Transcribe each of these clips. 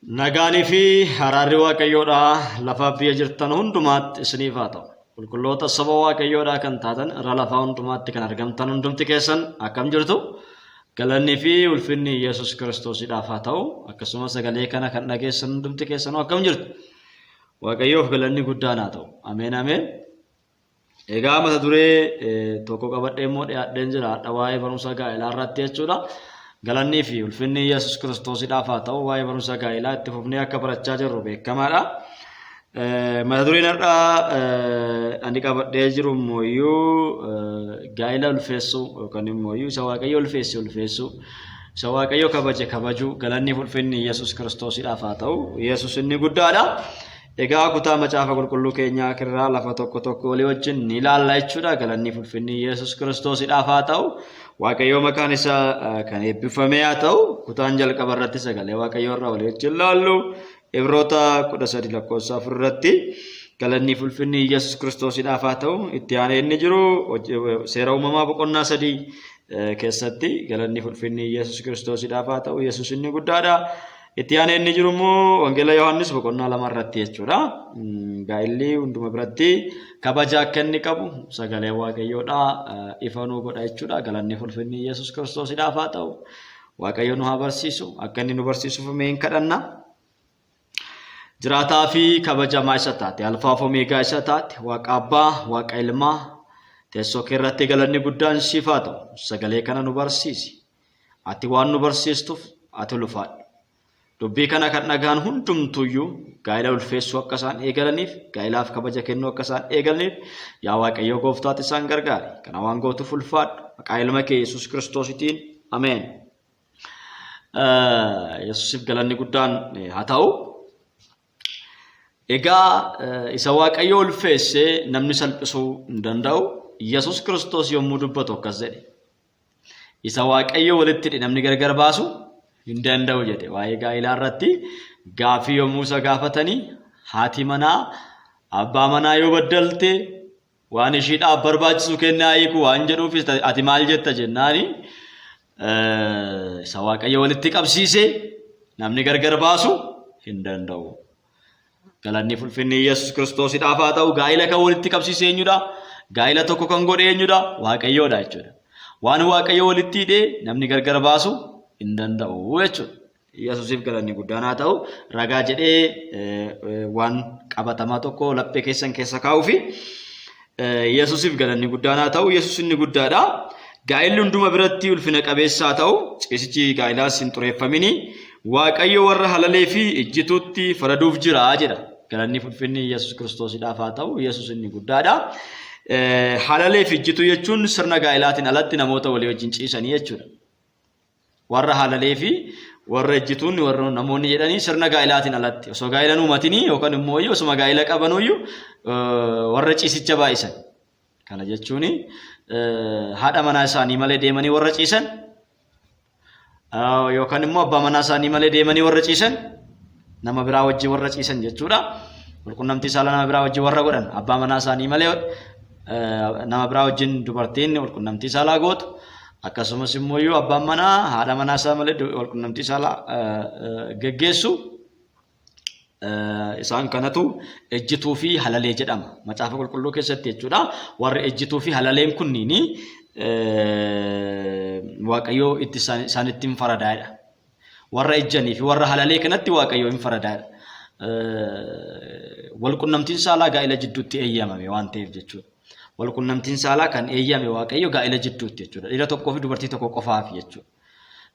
Nagaanii fi araarri waaqayyoodhaa lafaaf biyya jirtan hundumaatti isiniif haa ta'u. Qulqulloota saba waaqayyoodhaa kan taatan irra lafaa hundumaatti kan argamtan hundumti keessan akkam jirtu? Galannii fi ulfinni Yesuus Kiristoosiidhaaf haa ta'u. Akkasumas sagalee kana kan dhageessan hundumti keessanuu akkam jirtu? Waaqayyoof galanni guddaan haa ta'u. Ameen ameen. Egaa mata duree tokko qabadhee immoo dhiyaadheen jira. Hadha waa'ee barumsa gaa'elaa irratti jechuudha. Galannii fi ulfinni Yesuus Kiristoosiidhaaf haa ta'u. Waa'ee barumsa gaa'elaa itti fufnee akka barachaa jirru beekamaadha. Mata dureen har'aa ani qabadhee jiru immoo gaa'ela ulfeessuu yookaan immoo isa waaqayyo ulfeessuu isa waaqayyo kabajuu galanni fi ulfinni Yesuus Kiristoosiidhaaf haa ta'u. Yesuus inni guddaadha. Egaa kutaa macaafa qulqulluu keenyaa kirraa lafa tokko walii wajjin ni ilaalla jechuudha. Galanni fi ulfinni Yesuus Kiristoosiidhaaf haa ta'u. Waaqayyo maqaan isaa kan eebbifame haa ta'u. Kutaan jalqaba irratti sagalee waaqayyo irraa walii wajjin ilaallu Ibroota 13 lakkoofsa 4 irratti galanni fi ulfinni Yesuus Kiristoosiidhaaf haa ta'u. Itti aanee inni jiru seera uumamaa boqonnaa 3 keessatti galanni fi ulfinni Yesuus Kiristoosiidhaaf haa ta'u. Yesuus inni guddaadha. Itti aanee inni jiru immoo Wangeela Yohaannis boqonnaa 2 irratti jechuudha. Gaa'elli hunduma biratti kabaja akka inni qabu sagalee waaqayyoodhaa ifa nuu godha jechuudha. Galanni fi ulfinni Yesuus Kiristoosiidhaaf haa ta'u. Waaqayyo nu haa barsiisu. Akka inni nu barsiisuuf mee kadhanna. Jiraataa fi kabajamaa isa taate, alfaa fi omeegaa isa taate, Waaqa Abbaa, Waaqa Ilmaa, teessoo kee irratti galanni guddaan siif haa ta'u. Sagalee kana nu barsiisi. Ati waan nu barsiistuuf ati ulfaadhu. Dubbii kana kan dhagaan hundumtuyyuu gaa'ela ulfeessuu akka isaan eegalaniif, gaa'elaaf kabaja kennuu akka isaan eegalaniif, yaa Waaqayyo gooftaatti isaan gargaari. Kana waan gootuuf ulfaadhu. Maqaa ilma kee Yesuus Kiristoositiin. Ameen. Yesuusiif galanni guddaan haa ta'u. Egaa isa Waaqayyo ulfeessee namni salphisuu hin danda'u. Yesuus Kiristoos yommuu dubbatu akkas jedhe. Isa Waaqayyo walitti hidhe namni gargar baasu hin danda'u jedhe. Waa'ee gaa'elaa irratti gaafii yommuu isa gaafatanii haati manaa abbaa manaa yoo baddalte waan ishiidhaaf barbaachisu kennaa hiiku waan jedhuuf ati maal jetta jennaani isa Waaqayyo walitti qabsiisee namni gargar baasu hin danda'u. Galanni fi ulfinni Yesuus Kiristoosiidhaaf haa ta'u. Gaa'ela kan walitti qabsiisee eenyudha? Gaa'ela tokko kan godhe eenyudha? Waaqayyoodha jechuudha. Waan Waaqayyo walitti hidhee namni gargar baasu hin danda'u jechuudha. Yesuusiif galanni guddaan haa ta'u. Ragaa jedhee waan qabatamaa tokko laphee keessan keessa kaa'uufi Yesuusiif galanni guddaan haa ta'u. Yesuus inni guddaadha. Gaa'elli hunduma biratti ulfina qabeessa haa ta'u. Ciisichi gaa'elaas hin xureeffamini. Waaqayyo warra halalee fi ejjituutti faraduuf jira jedha. Galanni fi ulfinni Yesuus Kiristoosiidhaaf haa ta'u. Yesuus inni guddaadha. Halalee fi ejjituu jechuun sirna gaa'elaatiin alatti namoota walii wajjin ciisanii jechuudha. Warra halalee fi warra ejjituun warra namoonni jedhanii sirna gaa'elaatiin alatti osoo gaa'elan uumatinii yookaan immoo osuma gaa'ela qabanuyyuu warra ciisicha baay'isan. Kana jechuun haadha manaa isaanii malee deemanii warra ciisan yookaan immoo abbaa manaa isaanii malee deemanii warra ciisan nama biraa wajjin warra ciisan jechuudha. Walqunnamtii saalaa nama biraa wajjin warra godhan abbaa manaa isaanii malee nama biraa wajjin dubartiin walqunnamtii saalaa gootu. Akkasumas immoo abbaan manaa haadha manaa isaa malee walqunnamtii saalaa geggeessu isaan kanatu ejjituu fi halalee jedhama. Macaafa qulqulluu keessatti jechuudha. Warri ejjituu fi halaleen kunniini Waaqayyo itti isaan ittiin faradaadha. Warra ejjanii fi warra halalee kanatti Waaqayyo hin faradaadha. Walqunnamtiin saalaa gaa'ela jidduutti eeyyamame waan ta'eef jechuudha. Walqunnamtiin saalaa kan eeyyame Waaqayyo gaa'ela jidduutti jechuudha. Dhiira tokkoo fi dubartii tokko qofaaf jechuudha.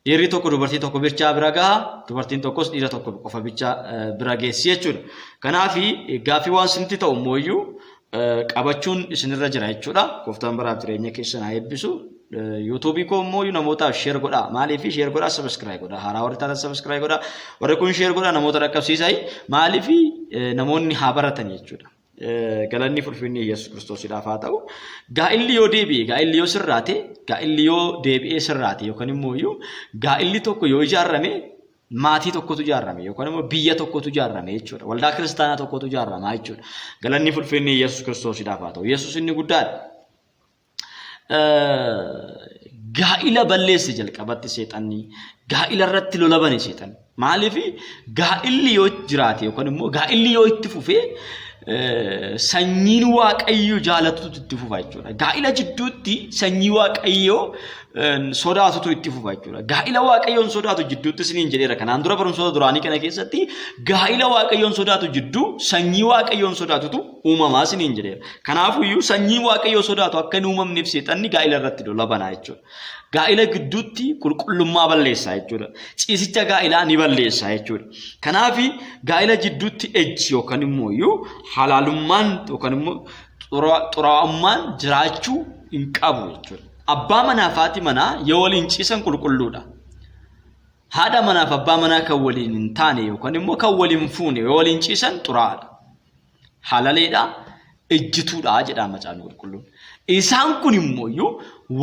Dhiirri tokko dubartii tokko bichaa bira gaha, dubartiin tokkos dhiira tokko qofa bichaa bira geessi jechuudha. Kanaaf gaafii waan isinitti ta'u immoo qabachuun isinirra jira jechuudha. Gooftaan baraaf jireenya keessan haa eebbisu. YouTube koo immoo namootaaf share godhaa. Maaliif share godhaa? Subscribe godhaa. Haaraa warri taatan subscribe godhaa. Warri kun share godhaa namoota dhaqqabsiisaa. Maaliif namoonni haa baratan jechuudha. Galanni fi ulfinni Yesuus Kiristoosiidhaaf haa ta'u. Gaa'elli yoo deebi'e, gaa'elli yoo sirraate, gaa'elli yoo deebi'ee sirraate yookaan immoo gaa'elli tokko yoo ijaarame maatii tokkotu ijaarame yookaan immoo biyya tokkotu ijaarame jechuudha. Waldaa kiristaanaa tokkotu ijaarama jechuudha. Galanni fi ulfinni Yesuus Kiristoosiidhaaf haa ta'u. Yesuus inni guddaadha. gaa'ila balleessi jalqabatti seexanni gaa'ila irratti lola bane seexanni maaliif gaa'illi yoo jiraate yookaan immoo gaa'illi yoo itti fufee sanyiin waaqayyo jaalatutu itti fufa jechuudha gaa'ila jidduutti sanyii waaqayyo sodaatutu itti fufa jechuudha gaa'ila waaqayyoon sodaatu jidduutti siniin jedheera kanaan dura barumsoota duraanii kana keessatti gaa'ila waaqayyoon sodaatu jidduu sanyii waaqayyoon sodaatutu uumamaa siniin jedheera kanaafuu iyyuu sanyii waaqayyoo sodaatu akka hin uumamneef seexanni gaa'ila irratti lola banaa jechuudha gaa'ila gidduutti qulqullummaa balleessaa jechuudha ciisicha gaa'ilaa ni balleessaa jechuudha kanaafi gaa'ila jidduutti ejji yookaan immoo iyyuu halaalummaan yookaan immoo xuraa'ummaan jiraachuu hin qabu jechuudha abbaa manaa fi haati manaa yoo waliin ciisan qulqulluudha haadha manaa fi abbaa manaa kan waliin hin taane yookaan immoo kan waliin fuune yoo waliin ciisan xuraa'aadha halaleedha ejjituudha jedha macaafni qulqulluun isaan kun immoo iyyuu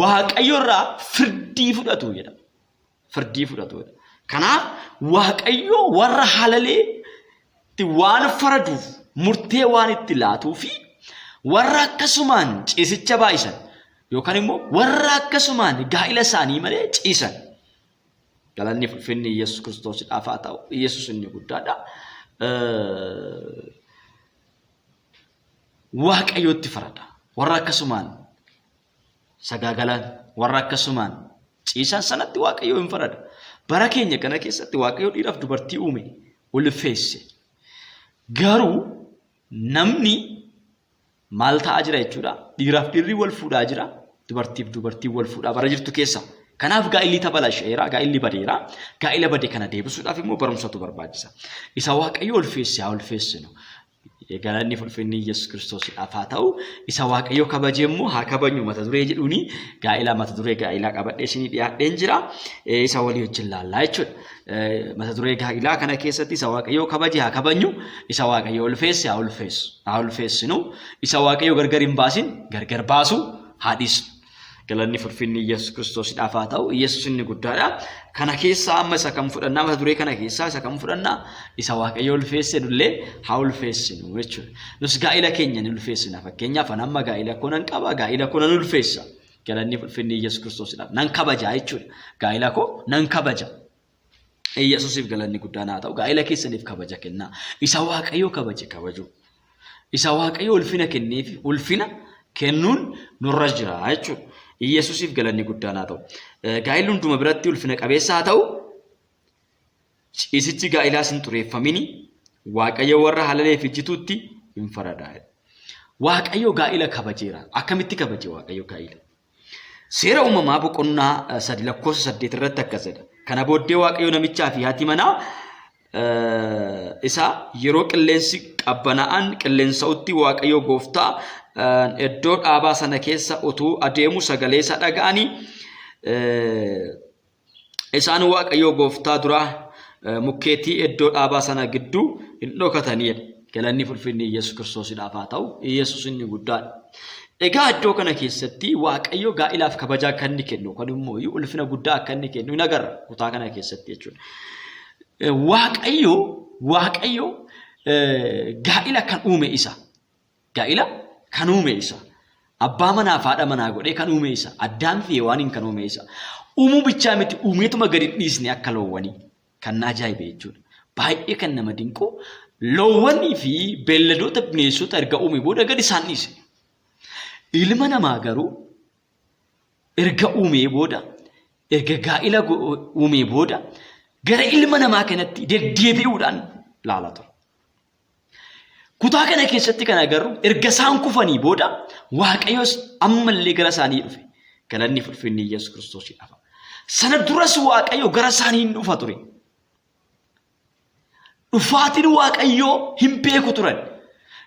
waaqayyo irraa firdii fudhatu jedha firdii fudhatu kanaaf waaqayyo warra halalee waan faraduuf murtee waan itti laatuu fi warra akkasumaan ciisicha baay'isan yookaan immoo warra akkasumaan gaa'ila isaanii malee ciisan galanni ulfinni Yesuus Kiristoosiidhaaf haa ta'u Yesuus inni guddaadha waaqayyotti farada warra akkasumaan sagaagalan warra akkasumaan ciisan sanatti waaqayyo hin farada bara keenya kana keessatti waaqayyo dhiiraaf dubartii uume ulfeesse garuu namni maal ta'aa jira jechuudha dhiiraaf dhiirri wal fuudhaa jira dubartiif dubartii wal fuudhaa bara jirtu keessa kanaaf gaa'illi tabalasheera gaa'illi badeera gaa'ila bade kana deebisuudhaaf immoo barumsatu barbaachisa isa waaqayyo ulfeesse haa ulfeessinu galanni ulfinni Yesuus Kiristoosiidhaaf haa ta'u isa waaqayyo kabaje immoo haa kabajnu mata duree jedhuuni gaa'ila mata duree gaa'ilaa qabadhee isinii dhiyaadheen jira isa walii wajjin laallaa jechuudha mata duree gaa'ilaa kana keessatti isa waaqayyo kabaje haa kabajnu isa waaqayyo ulfeesse haa ulfeessinu isa waaqayyo gargar hin baasin gargar baasu haa dhiisnu galanni ulfinni Yesuus Kiristoosiidhaaf haa ta'u Yesuus inni guddaadha kana keessa amma isa kam fudhannaa mata duree kana keessa isa kam fudhannaa isa waaqayyo ulfeesse dullee haa ulfeessinu jechuudha nus gaa'ila keenya ni ulfeessina fakkeenyaaf amma gaa'ila koo nan qaba gaa'ila koo nan ulfeessa galanni ulfinni Yesuus Kiristoosiidhaaf nan kabaja jechuudha gaa'ila koo nan kabaja Yesuusiif galanni guddaan haa ta'u gaa'ila keessaniif kabaja kennaa isa waaqayyo kabaje kabaju isa waaqayyo ulfina kenneef ulfina kennuun nurra jira jechuudha Yesuusiif galanni guddaan haa ta'u gaa'illi hunduma biratti ulfina qabeessa haa ta'u ciisichi gaa'ilaas hin xureeffamini waaqayyo warra halaleef ijjituutti hin faradaa waaqayyo gaa'ila kabajeera akkamitti kabaje waaqayyo gaa'ila seera uumamaa boqonnaa 3:8 irratti akkas jedha kana booddee waaqayyo namichaa fi haati manaa isa yeroo qilleensi qabbanaa'an qilleensa'utti waaqayyo gooftaa iddoo dhaabaa sana keessa utuu adeemu sagalee isaa dhaga'anii isaan waaqayyo gooftaa duraa mukkeetii iddoo dhaabaa sana gidduu hin dhokataniidha galanni ulfinni Yesuus Kiristoosiidhaaf haa ta'u Yesuus inni guddaadha egaa iddoo kana keessatti waaqayyo gaa'ilaaf kabajaa akka inni kennu kan immoo ulfina guddaa akka inni kennu hin agarra kutaa kana keessatti jechuudha waaqayyo gaa'ila kan uume isa gaa'ila kan uume isa abbaa manaa fi haadha manaa godhee kan uume isa Addaam fi Hewaaniin kan uume isa uumuu bichaa miti uumeetuma gadi dhiisne akka loowwanii kan ajaa'ibe jechuudha baay'ee kan nama dinqu loowwanii fi beelladoota bineensota erga uume booda gadi isaan dhiise ilma namaa garuu erga uume booda erga gaa'ila uume booda gara ilma namaa kanatti deddeebi'uudhaan laala ture kutaa kana keessatti kan agarru erga isaan kufanii booda waaqayyos ammallee gara isaanii dhufe galanni ulfinni Yesuus Kiristoosiidhaaf sana duras waaqayyo gara isaanii hin dhufa ture dhufaatiin waaqayyo hin beeku turan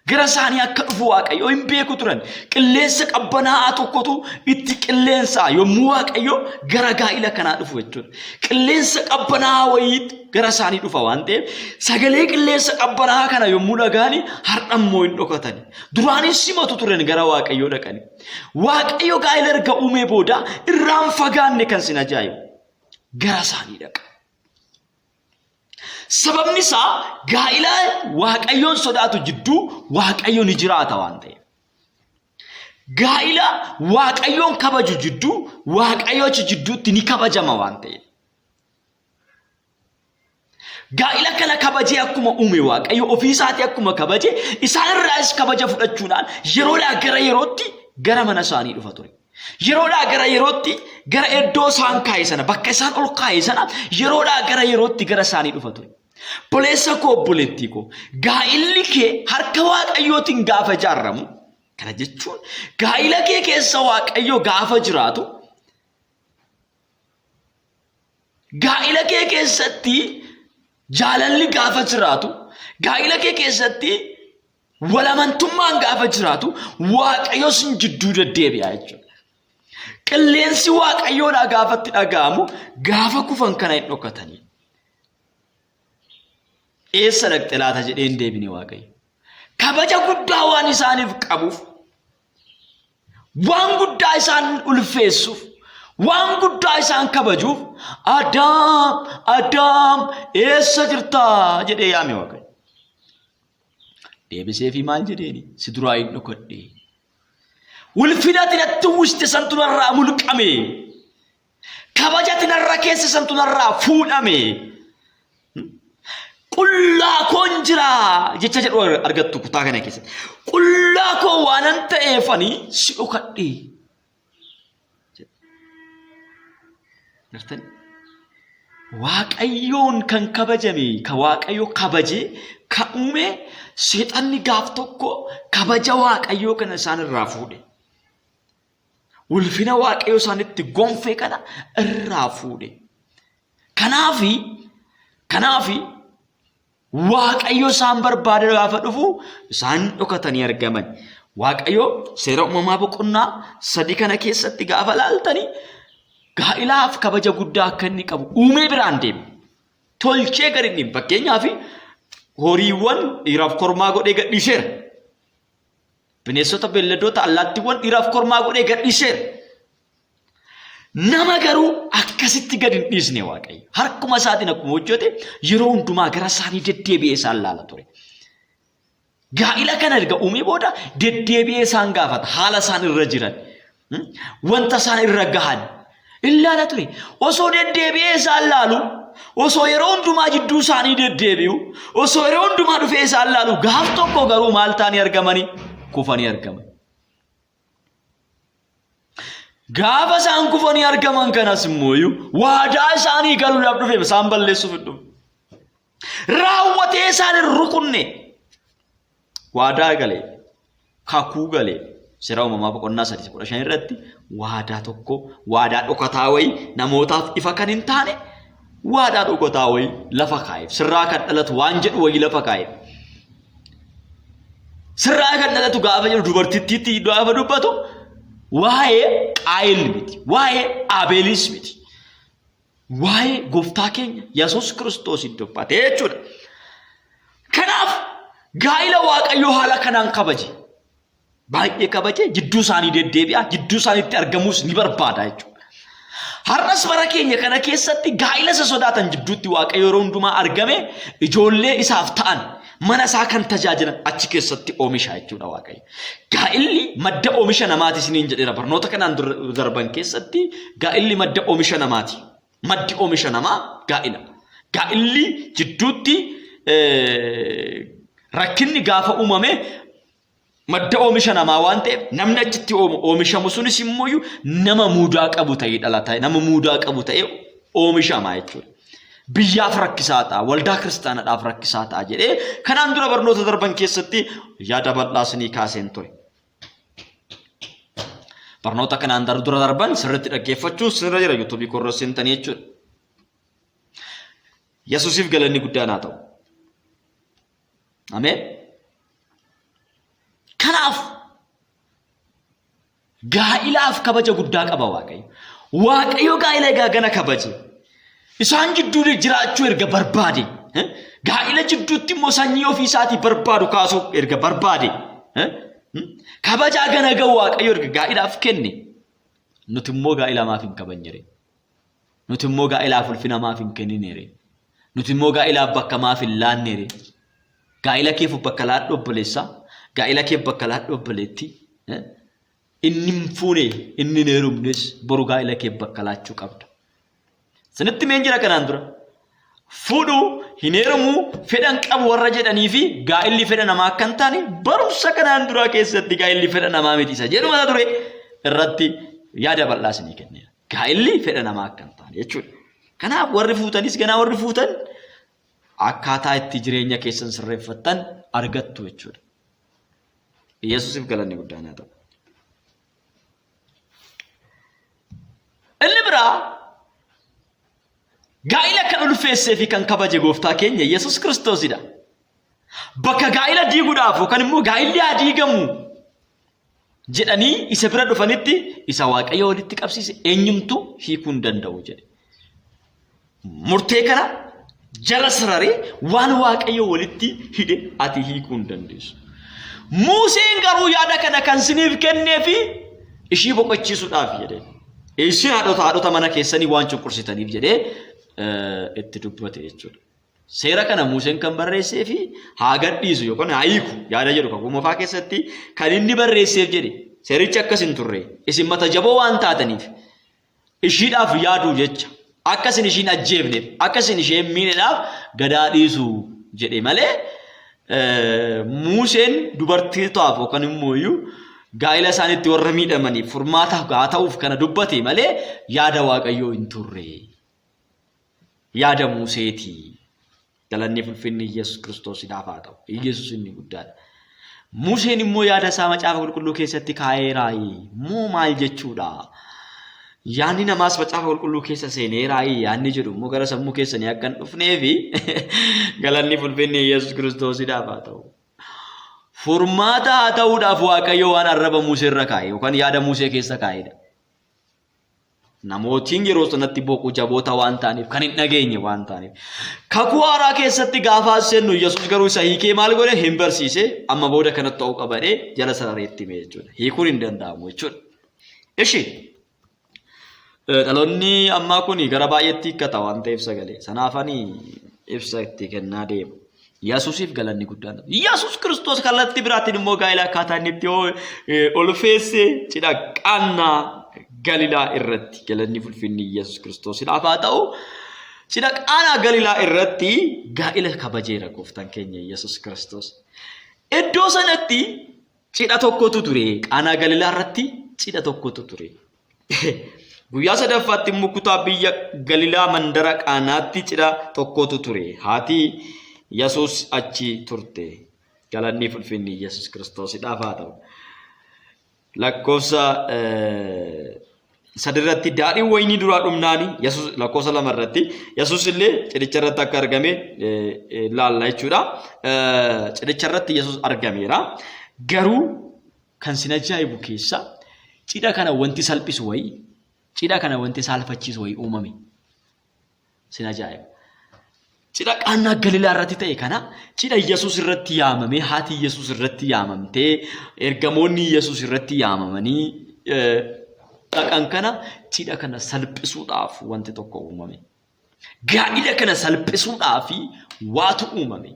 gara isaanii akka dhufu waaqayyo hin beeku turan qilleensa qabbanaa'aa tokkotu itti qilleensaa yommuu waaqayyo gara gaa'ila kanaa dhufu jechuudha qilleensa qabbanaa'aa wayiitti gara isaanii dhufa waan ta'eef sagalee qilleensa qabbanaa'aa kana yommuu dhaga'anii hardhammoo hin dhokatani duraanis simatu turan gara waaqayyo dhaqani waaqayyo gaa'ila erga uumee booda irraan fagaanne kan sin ajaa'ibu gara isaanii dhaqa sababni isaa gaa'ila waaqayyoon sodaatu jidduu waaqayyo ni jiraata waan ta'eef gaa'ila waaqayyoon kabaju jidduu waaqayyoochi jidduutti ni kabajama waan ta'eef. Gaa'ila kana kabajee akkuma uume waaqayyo ofii isaatii akkuma kabaje isaan irraas kabaja fudhachuudhaan yeroodhaa gara yerootti gara mana isaanii dhufa ture. Yeroodhaa gara yerootti gara iddoo isaan kaa'e sana bakka isaan ol kaa'e sana yeroodhaa gara yerootti gara isaanii dhufa ture. Obboleessa koo obboleettii koo gaa'illi kee harka waaqayyootiin gaafa ijaaramu kana jechuun gaa'ila kee keessa waaqayyo gaafa jiraatu gaa'ila kee keessatti jaalalli gaafa jiraatu gaa'ila kee keessatti walamantummaan gaafa jiraatu waaqayyo sin jidduu deddeebi'a jechuudha. Qilleensi waaqayyoodhaa gaafatti dhaga'amu gaafa kufan kana hin dhokatanii. Eessa dhaqxe laata jedhee hin deebine waaqayyo. Kabaja guddaa waan isaaniif qabuuf waan guddaa isaan ulfeessuuf waan guddaa isaan kabajuuf Adaam eessa jirta jedhee yaame waaqayyo. Deebiseefi maal jedheeni si duraa hin dhokadhe. Ulfinati natti uwwiste santu narraa mulqame. Kabajati narra keessa santu narraa fuudhame. Qullaa koon jira jecha jedhu argattu kutaa kana keessatti. Qullaa koo waanan ta'eefani si dhokadhe. Gartani waaqayyoon kan kabajame ka waaqayyo kabaje ka uume seexanni gaaf tokko kabaja waaqayyoo kana isaan irraa fuudhe. Ulfina waaqayyo isaanitti gonfee kana irraa fuudhe. Kanaafi waaqayyo isaan barbaade gaafa dhufu isaan dhokatanii argaman. Waaqayyo seera uumamaa boqonnaa 3 kana keessatti gaafa laaltanii gaa'ilaaf kabaja guddaa akka inni qabu uumee biraan deeme. Tolchee gadi inni fakkeenyaaf horiiwwan dhiiraaf kormaa godhee gadhiiseera. Bineensota beelladoota allaattiiwwan dhiiraaf kormaa godhee gadhiiseera. Nama garuu akkasitti gad hin dhiisne waaqayyo. Harkuma isaatiin akkuma hojjete yeroo hundumaa gara isaanii deddeebi'ee isaan laala ture. Gaa'ila kana erga uumee booda deddeebi'ee isaan gaafata haala isaan irra jiran. Wanta isaan irra gahan ilaala ture. Osoo deddeebi'ee isaan laalu osoo yeroo hundumaa jidduu isaanii deddeebi'u osoo yeroo hundumaa dhufee isaan laalu gaaf tokko garuu maal ta'anii argamanii kufanii argaman. Gaafa isaan kufanii argaman kanas immoo waadaa isaanii galuudhaaf dhufe isaan balleessuuf hin dhufe. Raawwatee isaan hin rukunne. Waadaa galee kakuu galee seera uumamaa boqonnaa 3:15 irratti waadaa tokko waadaa dhokataa wayii namootaaf ifa kan hin taane waadaa dhokataa wayii lafa kaa'eef sirraa kan dhalatu waan jedhu wayii lafa kaa'eef. Sirraa kan dhalatu gaafa jedhu dubartittiitti gaafa dubbatu waa'ee Qaayil miti, waa'ee Abeelis miti, waa'ee gooftaa keenya Yesuus Kiristoos dubbate jechuudha. Kanaaf gaa'ila waaqayyoo haala kanaan kabaje. Baay'ee kabaje jidduu isaanii deddeebi'a, jidduu isaaniitti argamuus ni barbaada jechuudha. Har'as bara keenya kana keessatti gaa'ila isa sodaatan jidduutti waaqayyo yeroo hundumaa argame ijoollee isaaf ta'an mana isaa kan tajaajilan achi keessatti oomisha jechuudha waaqayyo. Gaa'illi madda oomisha namaati isiniin jedheera barnoota kanaan darban keessatti gaa'illi madda oomisha namaati. Maddi oomisha namaa gaa'ila. Gaa'illi jidduutti rakkinni gaafa uumame madda oomisha namaa waan ta'eef namni achitti oomishamu sunis immoo nama muudaa qabu ta'ee dhalata nama muudaa qabu ta'ee oomishamaa jechuudha. Biyyaaf rakkisaa ta'a waldaa kiristaanaadhaaf rakkisaa ta'a jedhee kanaan dura barnoota darban keessatti yaada bal'aa isinii kaaseen ture. Barnoota kanaan dura darban sirriitti dhaggeeffachuun sirra jira YouTube korra seentanii jechuudha. Yesuusiif galanni guddaan haa ta'u. Ameen. Kanaaf gaa'ilaaf kabaja guddaa qaba waaqayyo. Waaqayyo gaa'ila gana kabaje. Isaan jidduu jiraachuu erga barbaade. Gaa'ila jidduutti immoo sanyii ofii isaatii barbaadu kaasuu erga barbaade. Kabaja gana ga'u waaqayyo erga gaa'ilaaf kenne. Nuti immoo gaa'ila maaf hin kabajne? Nuti immoo gaa'ilaaf ulfina maaf hin kennine? Nuti immoo gaa'ilaaf bakka maaf hin laanne? Gaa'ila keef bakka laadhu obboleessaa. Gaa'ila kee bakka laadhu obboleetti. inni fuune inni neerumnes boru gaa'ila kee bakka laachuu qabda. Sanitti meen jira kanaan dura. Fuudhu hin heerumu fedhan qabu warra jedhanii fi gaa'illi fedha namaa akka hin taane barumsa kanaan duraa keessatti gaa'illi fedha namaa miti isa jedhu mata ture irratti yaada bal'aa isinii kenneera. Gaa'illi fedha namaa akka hin taane jechuudha. Kanaaf warri fuutanis ganaa warri fuutan akkaataa itti jireenya keessan sirreeffattan argattu jechuudha. Yesuusiif galanni guddaan haa ta'u. Inni biraa gaa'ila kan ulfeessee fi kan kabaje gooftaa keenya Yesuus Kiristoosidha. Bakka gaa'ila diiguudhaaf yookaan immoo gaa'illi haa diigamu jedhanii isa bira dhufanitti isa Waaqayyo walitti qabsiise eenyumtu hiikuu hin danda'u jedhe. Murtee kana jala sararee waan Waaqayyo walitti hidhe ati hiikuu hin dandeessu. Museen garuu yaada kana kan siniif kenneefi ishii boqochiisuudhaaf jedhe. Isin haadhota mana keessanii waan cunqursitaniif jedhee itti dubbate jechuudha. Seera kana Museen kan barreessee fi haa gadhiisu yookaan haa hiiku yaada jedhu kakuu moofaa keessatti kan inni barreesseef jedhe seerichi akkas hin turre isin mata jaboo waan taataniif ishiidhaaf yaaduu jecha akkasin ishiin ajjeefneef akkasin isheen miidheedhaaf gadaa dhiisu jedhe malee Museen dubartii ta'aaf yookaan immoo iyyuu gaa'ila isaaniitti warra miidhamaniif furmaata haa ta'uuf kana dubbate malee yaada Waaqayyoo hin turre. Yaada Museetii. Galanni ulfinni Yesuus Kiristoosiidhaaf haa ta'u. Yesuus inni guddaadha. Museen immoo yaada isaa macaafa qulqulluu keessatti kaa'eeraayi. Moo maal jechuudha? Yaanni namaas macaafa qulqulluu keessa seeneeraayi yaanni jedhu immoo gara sammuu keessanii akka hin dhufneefi galanni ulfinni Yesuus Kiristoosiidhaaf haa ta'u. Furmaata haa ta'uudhaaf Waaqayyo waan arraba Musee irra kaa'e yookaan yaada Musee keessa kaa'edha. Namootiin yeroo sanatti boquu jaboota waan ta'aniif kan hin dhageenye waan ta'aniif. Kakuu haaraa keessatti gaafa seennu Yesuus garuu isa hiikee maal godhe hin barsiise amma booda kanatti ta'uu qabadhee jala sarareetti hime jechuudha. Hiikuun hin danda'amu jechuudha. Ishi dhaloonni ammaa kun gara baay'eetti hiikkata waan ta'eef sagalee sanaafanii ibsa itti kennaa deema. Yesuusiif galanni guddaan. Yesuus Kiristoos kallattii biraatiin immoo gaa'ila akkaataa inni itti ulfeesse cidha Qaanaa Galilaa irratti galanni ulfinni Yesuus Kiristoosiidhaaf haa ta'u. Cidha Qaanaa Galilaa irratti gaa'ila kabajeera gooftaan keenya Yesuus Kiristoos. Iddoo sanatti cidha tokkotu ture. Qaanaa Galilaa irratti cidha tokkotu ture. Guyyaa sadaffaatti immoo kutaa biyya Galilaa mandara Qaanaatti cidha tokkotu ture. Haati Yesuus achi turte. Galanni ulfinni Yesuus Kiristoosiidhaaf haa ta'u. Lakkoofsa sadirratti daadhiin wayinii duraa dhumnaani Yesuus lakkoofsa lamarratti Yesuus illee cidhicha irratti akka argame laalla jechuudha. Cidhicha irratti Yesuus argameera. Garuu kan sin ajaa'ibu keessa cidha kana wanti salphisu wayii cidha kana wanti saalfachiisu wayii uumame. Sin ajaa'ibu. Cidha Qaanaa Galilaa irratti ta'e kana cidha Yesuus irratti yaamame haati Yesuus irratti yaamamtee ergamoonni Yesuus irratti yaamamanii dhaqan kana cidha kana salphisuudhaaf wanti tokko uumame. Gaa'ila kana salphisuudhaaf waatu uumame.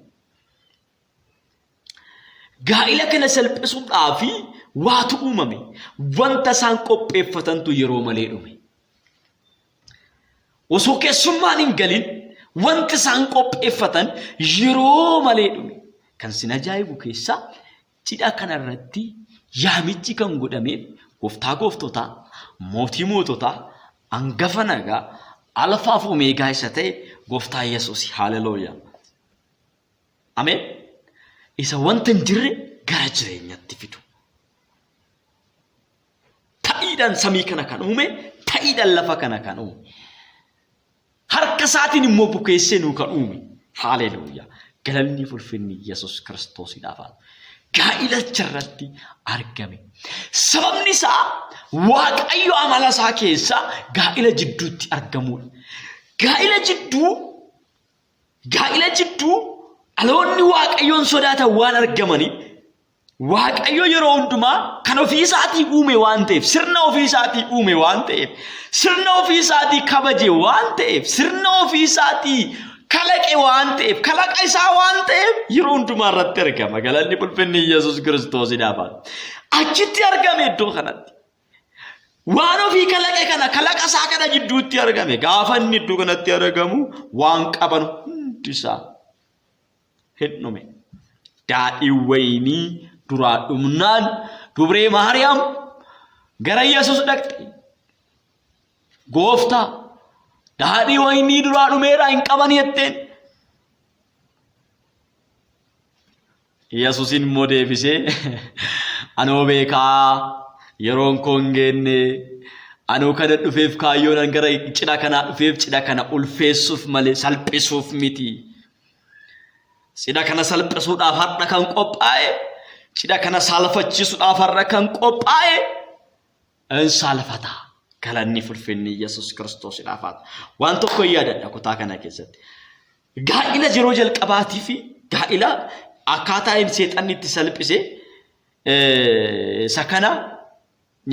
Gaa'ila kana salphisuudhaaf waatu uumame. Wanta isaan qopheeffatantu yeroo malee dhume. Osoo keessummaan hin galin wanti isaan qopheeffatan yeroo malee dhume. Kan sin ajaa'ibu keessa cidha kanarratti yaamichi kan godhameef gooftaa gooftotaa, mootii moototaa, hangafa nagaa, alfaa fi omeegaa isa ta'e gooftaa Yesuus. Haalelooyaa. Ameen. Isa wanta hin jirre gara jireenyatti fidu. Ta'iidhaan samii kana kan uume, ta'iidhaan lafa kana kan uume. Harka isaatiin immoo bukeessee nuu kan uume. Haalelooyaa. Galanni ulfinni Yesuus Kiristoosiidhaaf. Gaa'ila irratti argame. Sababni isaa Waaqayyo amala isaa keessa gaa'ila jidduutti argamuudha. Gaa'ila jidduu dhaloonni Waaqayyoon sodaatan waan argamanii Waaqayyo yeroo hundumaa kan ofii isaatii uume waan ta'eef sirna ofii isaatii uume waan ta'eef sirna ofii isaatii kabaje waan ta'eef sirna ofii isaatii kalaqe waan ta'eef kalaqa isaa waan ta'eef yeroo hundumaa irratti argama. Galanni ulfinni Yesuus Kiristoosiidhaaf. Achitti argame iddoo kanatti. waan ofii kalaqe kana kalaqa isaa kana jidduutti argame gaafa inni iddoo kanatti argamu waan qaban hundisaa hin dhume. Daadhii waynii duraa dhumnaan dubree Maariyaam gara Yesuus dhaqxe. Gooftaa daadhii waynii duraa dhumeera hin qaban jetteen. Yesuusin immoo deebisee anoo beekaa yeroon koo hin geenne anoo kana dhufeef kaayyoon gara cidha kanaa dhufeef cidha kana ulfeessuuf malee salphisuuf miti. Cidha kana salphisuudhaaf har'a kan qophaa'e cidha kana salphachisuudhaaf har'a kan qophaa'e in salphata. Galanni ulfinni Yesuus Kiristoosiidhaaf haa ta'u. Waan tokko yaadadha kutaa kana keessatti. Gaa'ila yeroo jalqabaatii fi gaa'ila akkaataa inni seexanni itti salphisee sakana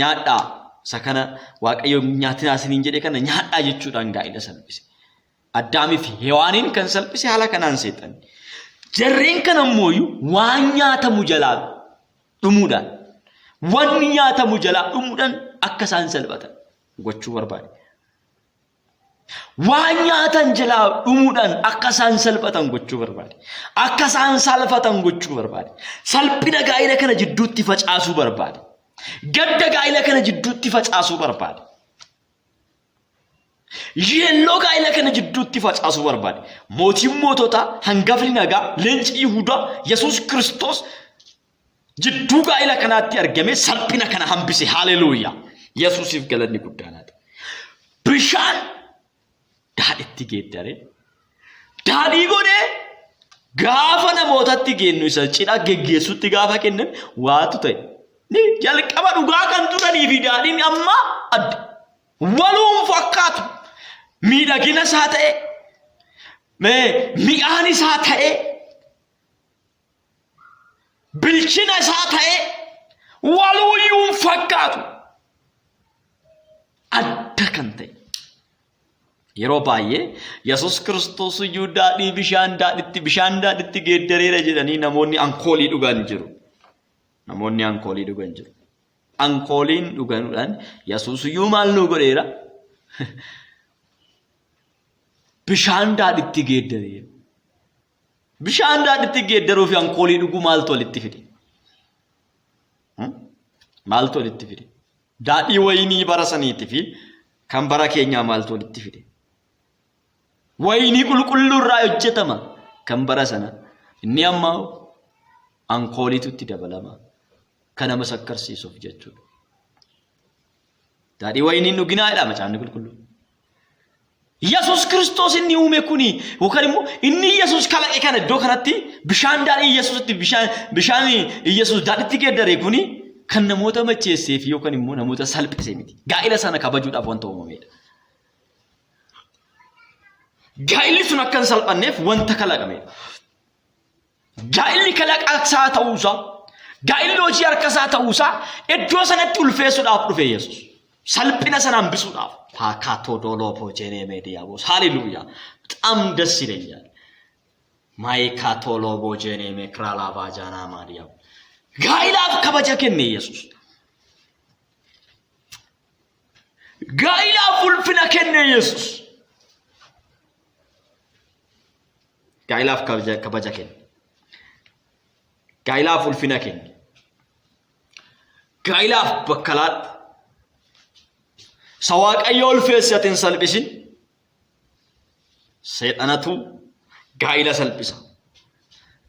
nyaadhaa sakana waaqayyo nyaatinaa isiniin jedhee kana nyaadhaa jechuudhaan gaa'ila salphise. Addaamii fi Hewaaniin kan salphise haala kanaan seexanni. Jarreen kana immoo waan nyaatamu jalaa dhumuudhaan wanni nyaatamu jalaa dhumuudhaan akka isaan salphatan gochuu barbaade. Waan nyaatan jalaa dhumuudhaan akka isaan salphatan gochuu barbaade. Akka isaan salphatan gochuu barbaade. Salphina gaa'ila kana jidduutti facaasuu barbaade. Gadda gaa'ila kana jidduutti facaasuu barbaade. Yeelloo gaa'ila kana jidduutti facaasuu barbaade. Mootiin moototaa hangafni nagaa leenci Yihuudaa Yesuus Kiristoos jidduu gaa'ila kanaatti argame salphina kana hambise. Haleluuyaa. Yesuusiif galanni guddaan haa ta'u. Bishaan daadhiitti geeddaree daadhii godhee gaafa namootatti kennu isa cidha geggeessutti gaafa kennan waatu ta'e. Jalqaba dhugaa kan turanii fi daadhiin amma adda. Waluun fakkaatu. Miidhagina isaa ta'e mi'aan isaa ta'e bilchina isaa ta'e waluuyyuu fakkaatu adda kan ta'e. Yeroo baay'ee Yesuus Kiristoos iyyuu daadhii bishaan daadhiitti geeddareera jedhanii namoonni ankoolii dhugan jiru. Namoonni ankoolii dhugan jiru. Ankooliin dhuganuudhaan Yesuus iyyuu maal nu godheera? Bishaan daadhiitti geeddareera. Bishaan daadhiitti geeddaruu fi ankoolii dhuguu maaltu walitti fide? Maaltu walitti fide? Daadhii waynii bara saniitii fi kan bara keenyaa maaltu walitti fide? Waynii qulqulluu irraa hojjetama kan bara sana. Inni ammaa ankooliitu itti dabalama. Kan nama sakkarsiisuuf jechuudha. Daadhii wayniin dhuginaadha macaafni qulqulluu. Yesuus Kiristoos inni uume kuni yookaan immoo inni Yesuus kalaqe kana iddoo kanatti bishaan daadhii Yesuusitti bishaan Yesuus daadhiitti geeddaree kuni kan namoota macheessee fi yookaan immoo namoota salphisee miti. Gaa'ila sana kabajuudhaaf wanta uumamedha. Gaa'illi sun akka hin salphanneef wanta kalaqamedha. Gaa'illi kalaqaa ta'uusaa, gaa'illi hojii harkasaa ta'uusaa iddoo sanatti ulfeessuudhaaf dhufe Yesuus. Salphina sana hambisuudhaaf. Paakatoo dooloo jeenee meediyaabos. Haleluuyaa. Bexam ደስ ይለኛል. ማይካቶ ሎቦ ጀኔ ሜክራላ ባጃና ማዲያው ጋይላፍ ከበጀ ከነ ኢየሱስ ጋይላፍ ውልፍና ከነ ኢየሱስ ጋይላፍ ከበጀ ከነ ጋይላፍ ውልፍና ከነ ጋይላፍ በከላት ሰዋቀዮ ውልፌሰትን ሰልብሽን ሰይጣናቱ gaa'ila salphisa.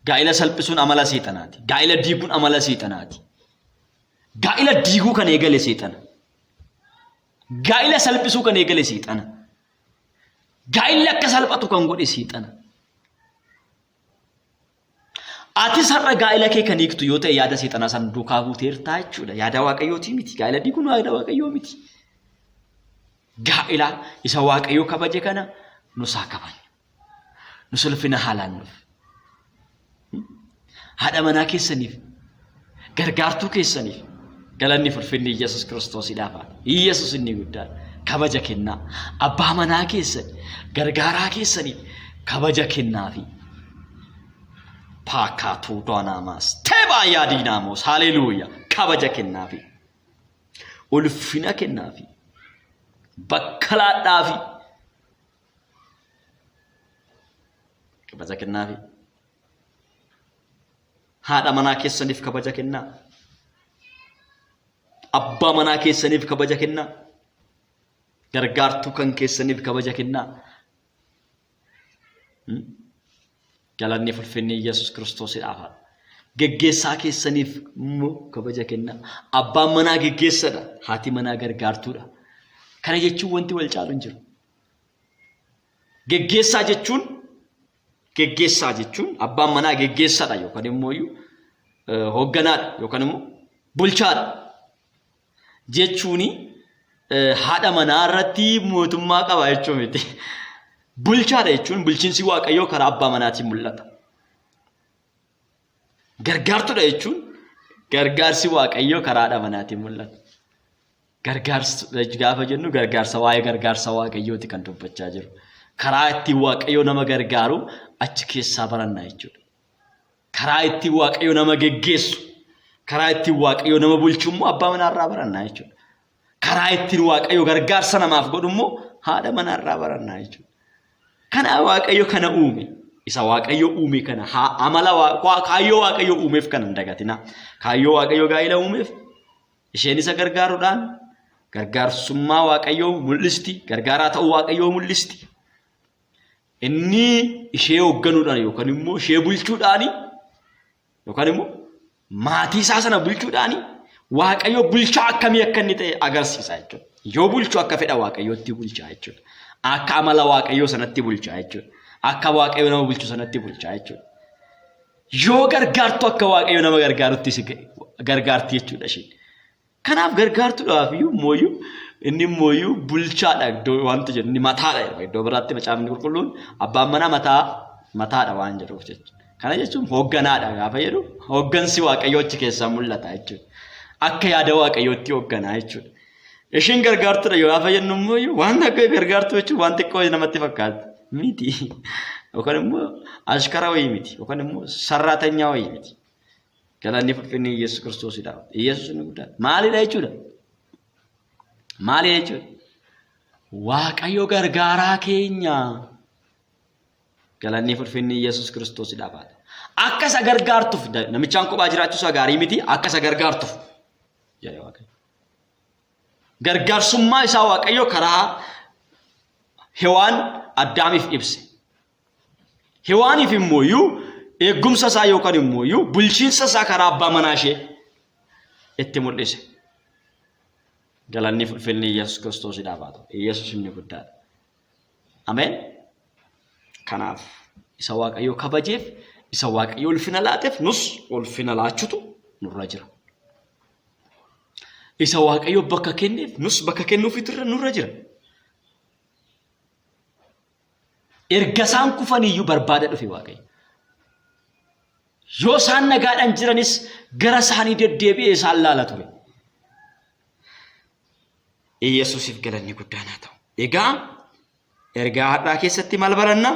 Gaa'ila salphisuun amala seexanaati. Gaa'ila diiguun amala seexanaati. Gaa'ila diiguu kan eegale seexana. Gaa'ila salphisuu kan eegale seexana. Gaa'illi akka salphatu kan godhe seexana. Ati sarara gaa'ila kee kan hiiktu yoo ta'e yaada seexanaa san duukaa buuteertaa jechuudha. Yaada waaqayyooti miti. Gaa'ila diiguun yaada waaqayyoo miti. Gaa'ila isa waaqayyoo kabaje kana nusaa kabanya. Nusulfina haalannuuf haadha manaa keessaniif gargaartuu keessaniif galanni ulfinni Yesuus Kiristoosiidhaaf Yesuus inni guddaan kabaja kennaa abbaa manaa keessan gargaaraa keessaniif kabaja kennaafi paakaatuu doonaamaas teebaa yaadiinaamos haleluuyaa kabaja kennaafi ulfina kennaafi bakka laadhaafi kabaja kennaafi haadha manaa keessaniif kabaja kennaa abbaa manaa keessaniif kabaja kennaa gargaartuu kan keessaniif kabaja kennaa galanni ulfinni Yesuus Kiristoosidhaaf geggeessaa keessaniif immoo kabaja kennaa abbaan manaa geggeessadha haati manaa gargaartuudha kana jechuun wanti wal caalu hin jiru geggeessaa jechuun abbaan manaa geggeessadha yookaan immoo hoogganaadha yookaan immoo bulchaadha jechuuni haadha manaa irratti mootummaa qaba jechuun miti bulchaadha jechuun bulchiinsi Waaqayyoo karaa abbaa manaatiin mul'ata gargaartuudha jechuun gargaarsi Waaqayyoo karaa haadha manaatiin mul'ata gargaarsa gaafa jennu gargaarsa Waaqayyooti kan dubbachaa jiru karaa ittiin Waaqayyoo nama gargaaru achi keessaa barannaa jechuudha karaa ittiin Waaqayyoo nama geggeessu karaa ittiin Waaqayyoo nama bulchu immoo abbaa manaarraa barannaa jechuudha karaa ittiin Waaqayyoo gargaarsa namaaf godhu immoo haadha manaarraa barannaa jechuudha kana Waaqayyo kana uume isa Waaqayyo uume kana amala kaayyoo Waaqayyo uumeef kan hin dagatina kaayyoo Waaqayyo gaa'ila uumeef isheen isa gargaaruudhaan gargaarsummaa Waaqayyoo mul'isti gargaaraa ta'uu Waaqayyoo mul'isti inni ishee hoogganuudhaan yookaan immoo ishee bulchuudhaan yookaan immoo maatii isaa sana bulchuudhaan Waaqayyo bulchaa akkamii akka inni ta'e agarsiisa jechuudha yoo bulchu akka fedha Waaqayyootti bulchaa jechuudha akka amala Waaqayyoo sanatti bulchaa jechuudha akka Waaqayyo nama bulchu sanatti bulchaa jechuudha yoo gargaartu akka Waaqayyo nama gargaarutti gargaarti jechuudha isheen kanaaf gargaartuudhaaf inni mooyyuu bulchaadha iddoo wanti jedhu inni mataadha iddoo biraatti macaafni qulqulluun abbaan manaa mataadha waan jedhuuf jechuudha kana jechuun hoogganaadha gaafa jedhu hooggansi Waaqayyoo achi keessaa mul'ata jechuudha akka yaada Waaqayyootti hoogganaa jechuudha isheen gargaartuudha yoo gaafa jennu immoo waan akka gargaartuu jechuun waan xiqqoo namatti fakkaata miti yookaan immoo ashkara wayii miti yookaan immoo sarraatanyaa wayii miti galanni ulfinni Yesuus Kiristoosidhaaf Yesuus inni guddaa maalidha jechuudha Waaqayyo gargaaraa keenya galanni ulfinni Yesuus Kiristoosidhaaf akka isa gargaartuuf namichaan kophaa jiraachuu isaa gaarii miti akka isa gargaartuuf jedhe Waaqayyo gargaarsummaa isaa Waaqayyo karaa Hewaan Addaamiif ibse Hewaaniif immoo eegumsa isaa yookaan immoo bulchiinsa isaa karaa abbaa manaa ishee itti mul'ise galanni ulfinni Yesuus Kiristoosidhaaf Yesuus inni guddaadha ameen kanaaf isa Waaqayyo kabajeef isa Waaqayyo ulfina laateef nus ulfina laachutu nurra jira isa Waaqayyo bakka kenneef nus bakka kennuufitu nurra jira erga isaan kufaniyyuu barbaada dhufe Waaqayyo yoo isaan nagaadhaan jiranis gara isaanii deddeebi'ee isaan laala ture Yesuusiif galanni guddaan haa ta'u egaa ergaa har'aa keessatti maal baranna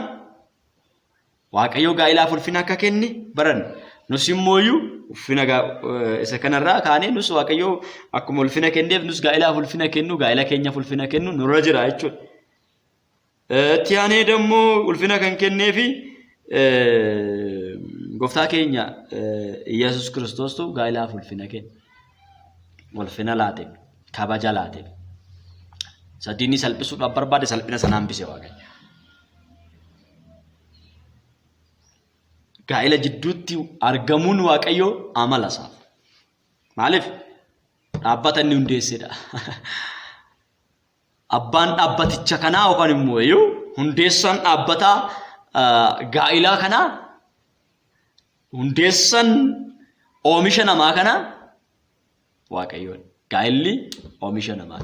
Waaqayyo gaa'ilaaf ulfina akka kenne baranna nus immoo ulfina isa kanarraa kaanee nus Waaqayyo akkuma ulfina kenneef nus gaa'ilaaf ulfina kennu gaa'ila keenyaaf ulfina kennu nurra jira jechuudha tiyaanee dammoo ulfina kan kenneefi gooftaa keenya Yesuus Kiristoostu gaa'ilaaf ulfina kenne ulfina laate kabaja laate sadini salphisuudhaaf barbaade salphina sana hambise Waaqayyo gaa'ila jidduutti argamuun Waaqayyo amala isaa maaliif dhaabbata inni hundeessedha abbaan dhaabbaticha kanaa yookaan immoo hundeessaan dhaabbataa gaa'ilaa kanaa hundeessaan oomisha namaa kanaa Waaqayyoon gaa'illi oomisha namaa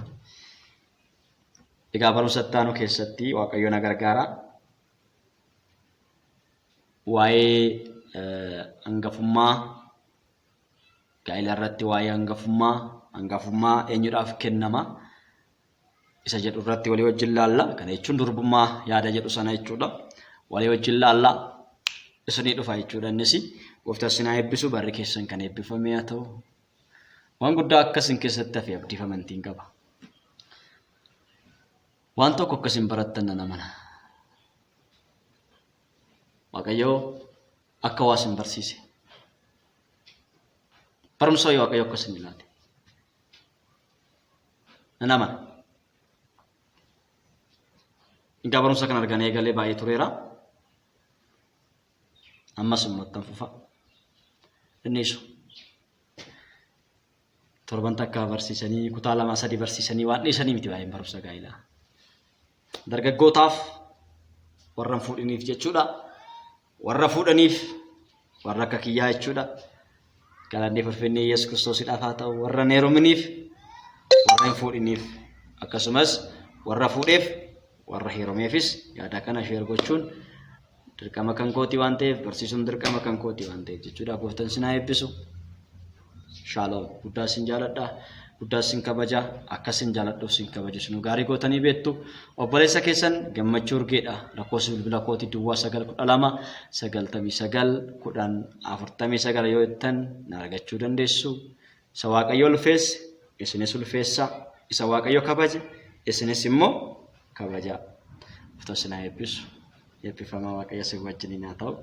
egaa barumsa ittaanu keessatti Waaqayyo na gargaara waa'ee hangafummaa gaa'ila irratti waa'ee hangafummaa eenyudhaaf kennama isa jedhu irratti walii wajjin laalla kana jechuun durbummaa yaada jedhu sana jechuudha walii wajjin laalla isanii dhufa jechuudha innis gooftaan sinaa eebbisu barri keessan kan eebbifame haa ta'u waan guddaa akkasin keessatti hafe abdiifamantiin qaba. Waan tokko akkasin barattan nan amana. Waaqayyoo akka waasin barsiise. Barumsa yoo Waaqayyoo akkasin ilaale. Nan amana. Egaa barumsa kan argan eegalee baay'ee tureera. Ammas immoo itti fufa. Innisu torban takka barsiisanii kutaa 2-3 barsiisanii waan dhiisanii miti baay'een barumsa gaa'ilaa. Dargaggootaaf warra fuudhaniif jechuudha. Warra fuudhaniif warra akka kiyyaa jechuudha. Galanni Finfinnee Yesuus Kiristoosidhaaf haa ta'u. Warra heerumaniif warra hin fuudhaniif akkasumas warra fuudheef warra heerumeefis yaada kana sheer gochuun dirqama kan kooti waan ta'eef barsiisuun dirqama kan kooti waan ta'eef jechuudha. Gooftaan sinaa eebbisu. Shalom. Guddaa sin jaaladha. Guddaa sin kabaja. Akkasin jaaladhuuf sin kabaju sinu gaarii gootanii beektu. Obboleessa keessan gammachuu urgeedha. Lakkoofsi bilbila kooti duwwaa 912 yoo ittan na argachuu dandeessu. Isa Waaqayyo ulfeesse isinis ulfeessa. Isa Waaqayyo kabaje isinis immoo kabaja. Gooftaan sinaa eebbisu. Eebbifamaa Waaqayyo si wajjin haa ta'u.